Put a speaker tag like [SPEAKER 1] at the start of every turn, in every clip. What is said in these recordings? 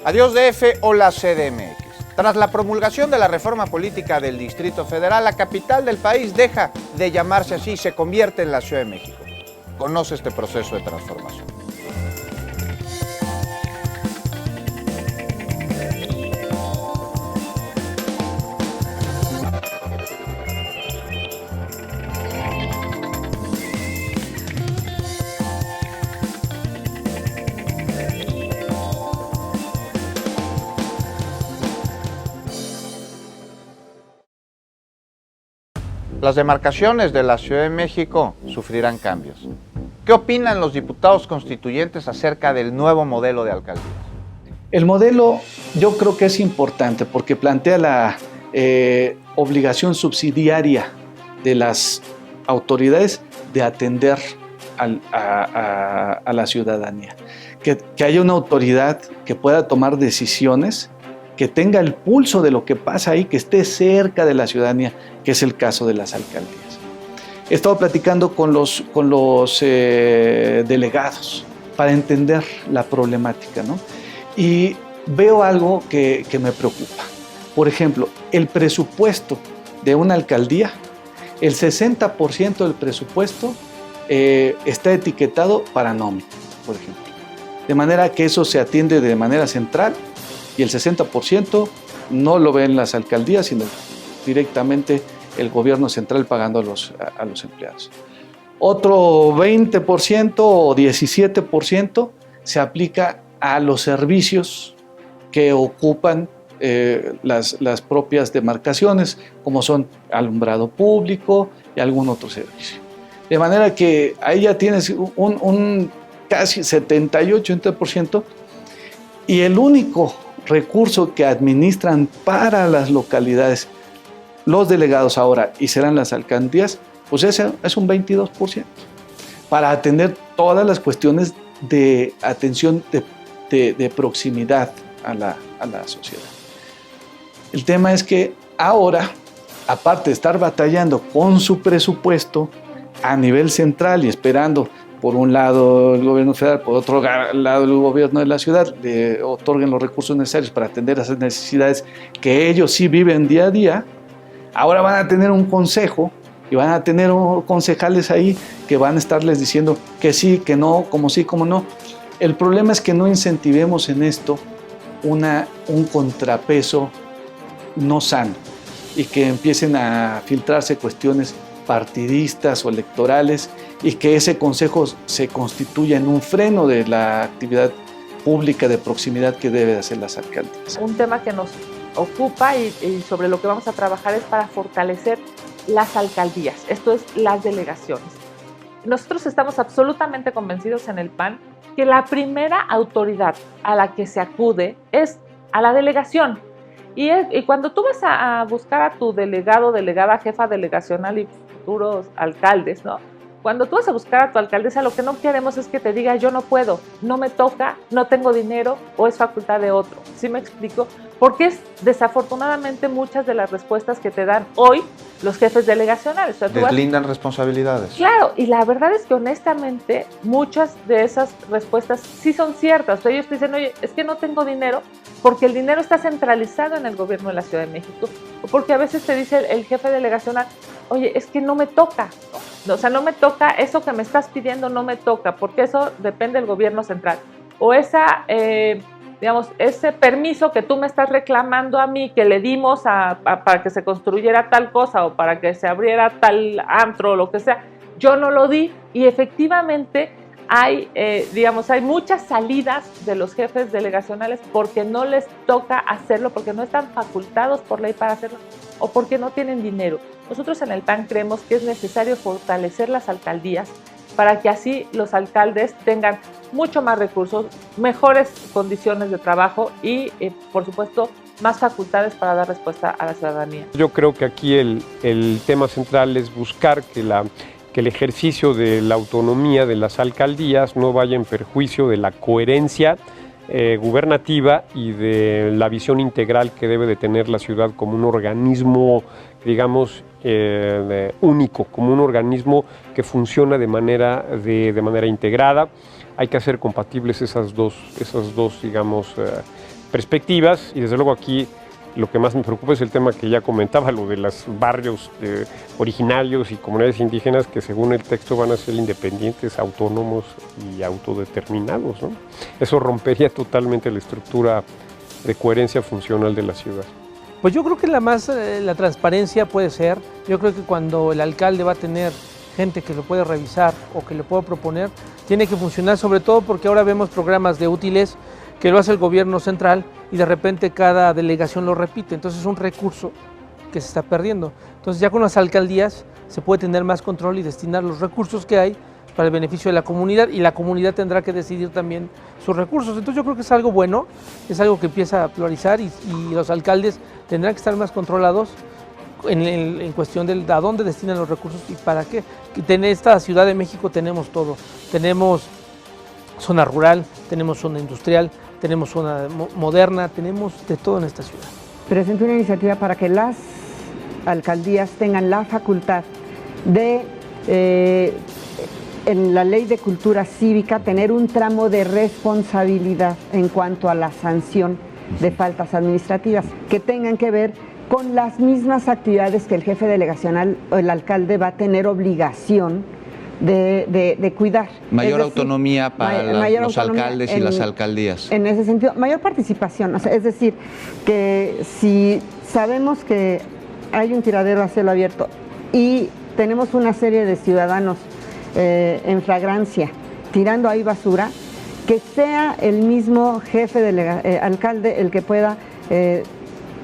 [SPEAKER 1] Adiós DF o la CDMX. Tras la promulgación de la reforma política del Distrito Federal, la capital del país deja de llamarse así y se convierte en la Ciudad de México. Conoce este proceso de transformación. Las demarcaciones de la Ciudad de México sufrirán cambios. ¿Qué opinan los diputados constituyentes acerca del nuevo modelo de alcaldías?
[SPEAKER 2] El modelo yo creo que es importante porque plantea la obligación subsidiaria de las autoridades de atender a la ciudadanía. Que haya una autoridad que pueda tomar decisiones, que tenga el pulso de lo que pasa ahí, que esté cerca de la ciudadanía, que es el caso de las alcaldías. He estado platicando con los delegados para entender la problemática, ¿no? Y veo algo que me preocupa. Por ejemplo, el presupuesto de una alcaldía, el 60% del presupuesto está etiquetado para nómina, por ejemplo. De manera que eso se atiende de manera central y el 60% no lo ven las alcaldías, sino directamente el gobierno central pagando a los empleados. Otro 20% o 17% se aplica a los servicios que ocupan las propias demarcaciones, como son alumbrado público y algún otro servicio. De manera que ahí ya tienes un casi 78% y el único recurso que administran para las localidades los delegados ahora y serán las alcaldías, pues ese es un 22% para atender todas las cuestiones de atención de proximidad a la sociedad. El tema es que ahora, aparte de estar batallando con su presupuesto a nivel central y esperando por un lado el gobierno federal, por otro lado el gobierno de la ciudad, le otorguen los recursos necesarios para atender esas necesidades que ellos sí viven día a día, ahora van a tener un consejo y van a tener concejales ahí que van a estarles diciendo que sí, que no, como sí, como no. El problema es que no incentivemos en esto un contrapeso no sano y que empiecen a filtrarse cuestiones partidistas o electorales y que ese consejo se constituya en un freno de la actividad pública de proximidad que debe hacer las alcaldías.
[SPEAKER 3] Un tema que nos ocupa y sobre lo que vamos a trabajar es para fortalecer las alcaldías, esto es las delegaciones. Nosotros estamos absolutamente convencidos en el PAN que la primera autoridad a la que se acude es a la delegación. Y cuando tú vas a buscar a tu delegado, delegada, jefa delegacional y futuros alcaldes, ¿no? Cuando tú vas a buscar a tu alcaldesa, lo que no queremos es que te diga yo no puedo, no me toca, no tengo dinero o es facultad de otro. ¿Sí me explico? Porque es desafortunadamente muchas de las respuestas que te dan hoy los jefes delegacionales. O sea,
[SPEAKER 1] Deslindan responsabilidades.
[SPEAKER 3] Claro, y la verdad es que honestamente muchas de esas respuestas sí son ciertas. O sea, ellos te dicen, oye, es que no tengo dinero porque el dinero está centralizado en el gobierno de la Ciudad de México. O porque a veces te dice el jefe delegacional, oye, es que no me toca. O sea, no me toca, eso que me estás pidiendo no me toca, porque eso depende del gobierno central. O digamos, ese permiso que tú me estás reclamando a mí, que le dimos para que se construyera tal cosa o para que se abriera tal antro o lo que sea, yo no lo di y efectivamente hay muchas salidas de los jefes delegacionales porque no les toca hacerlo, porque no están facultados por ley para hacerlo o porque no tienen dinero. Nosotros en el PAN creemos que es necesario fortalecer las alcaldías para que así los alcaldes tengan mucho más recursos, mejores condiciones de trabajo y, por supuesto, más facultades para dar respuesta a la ciudadanía.
[SPEAKER 4] Yo creo que aquí el tema central es buscar que el ejercicio de la autonomía de las alcaldías no vaya en perjuicio de la coherencia gubernativa y de la visión integral que debe de tener la ciudad como un organismo, digamos, único, como un organismo que funciona de manera integrada. Hay que hacer compatibles esas dos digamos, perspectivas y desde luego aquí lo que más me preocupa es el tema que ya comentaba, lo de los barrios originarios y comunidades indígenas que según el texto van a ser independientes, autónomos y autodeterminados, ¿no? Eso rompería totalmente la estructura de coherencia funcional de la ciudad.
[SPEAKER 5] Pues yo creo que la transparencia puede ser. Yo creo que cuando el alcalde va a tener gente que lo puede revisar o que le pueda proponer, tiene que funcionar, sobre todo porque ahora vemos programas de útiles que lo hace el gobierno central y de repente cada delegación lo repite. Entonces es un recurso que se está perdiendo. Entonces ya con las alcaldías se puede tener más control y destinar los recursos que hay para el beneficio de la comunidad, y la comunidad tendrá que decidir también sus recursos. Entonces yo creo que es algo bueno, es algo que empieza a priorizar y los alcaldes tendrán que estar más controlados en cuestión de a dónde destinan los recursos y para qué. En esta Ciudad de México tenemos todo. Tenemos zona rural, tenemos zona industrial, tenemos zona moderna, tenemos de todo en esta ciudad.
[SPEAKER 6] Presento una iniciativa para que las alcaldías tengan la facultad de, en la Ley de Cultura Cívica, tener un tramo de responsabilidad en cuanto a la sanción de faltas administrativas, que tengan que ver con las mismas actividades que el jefe delegacional o el alcalde va a tener obligación de cuidar.
[SPEAKER 7] Mayor autonomía para los alcaldes y las alcaldías.
[SPEAKER 6] En ese sentido, mayor participación. O sea, es decir, que si sabemos que hay un tiradero a cielo abierto y tenemos una serie de ciudadanos en flagrancia tirando ahí basura, que sea el mismo jefe alcalde el que pueda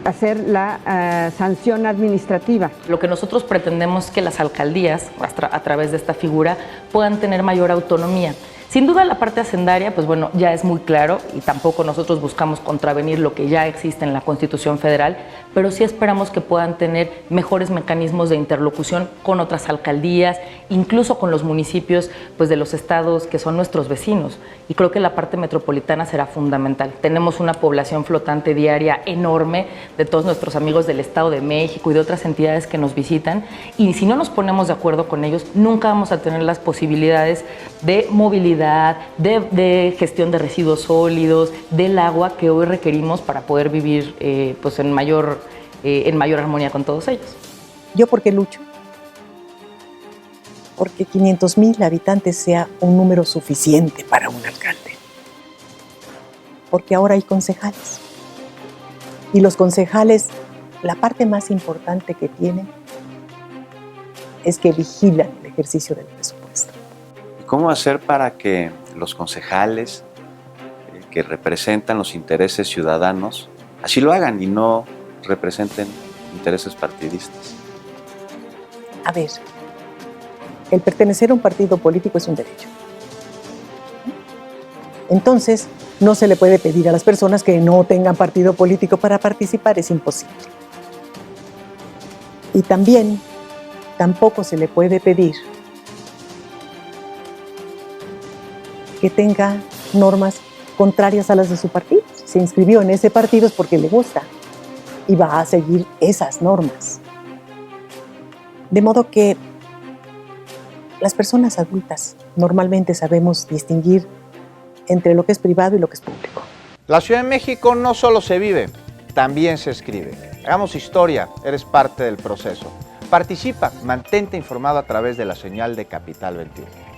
[SPEAKER 6] hacer la sanción administrativa.
[SPEAKER 8] Lo que nosotros pretendemos es que las alcaldías, a través de esta figura, puedan tener mayor autonomía. Sin duda la parte hacendaria, pues bueno, ya es muy claro y tampoco nosotros buscamos contravenir lo que ya existe en la Constitución Federal, pero sí esperamos que puedan tener mejores mecanismos de interlocución con otras alcaldías, incluso con los municipios pues, de los estados que son nuestros vecinos. Y creo que la parte metropolitana será fundamental. Tenemos una población flotante diaria enorme de todos nuestros amigos del Estado de México y de otras entidades que nos visitan, y si no nos ponemos de acuerdo con ellos, nunca vamos a tener las posibilidades de movilidad, de gestión de residuos sólidos, del agua que hoy requerimos para poder vivir pues en mayor armonía con todos ellos.
[SPEAKER 9] ¿Yo por qué lucho? Porque 500,000 habitantes sea un número suficiente para un alcalde. Porque ahora hay concejales. Y los concejales, la parte más importante que tienen es que vigilan el ejercicio del presupuesto.
[SPEAKER 10] ¿Cómo hacer para que los concejales que representan los intereses ciudadanos así lo hagan y no representen intereses partidistas?
[SPEAKER 9] A ver, el pertenecer a un partido político es un derecho. Entonces, no se le puede pedir a las personas que no tengan partido político para participar, es imposible. Y también, tampoco se le puede pedir que tenga normas contrarias a las de su partido. Si se inscribió en ese partido es porque le gusta y va a seguir esas normas. De modo que las personas adultas normalmente sabemos distinguir entre lo que es privado y lo que es público.
[SPEAKER 1] La Ciudad de México no solo se vive, también se escribe. Hagamos historia, eres parte del proceso. Participa, mantente informado a través de la señal de Capital 21.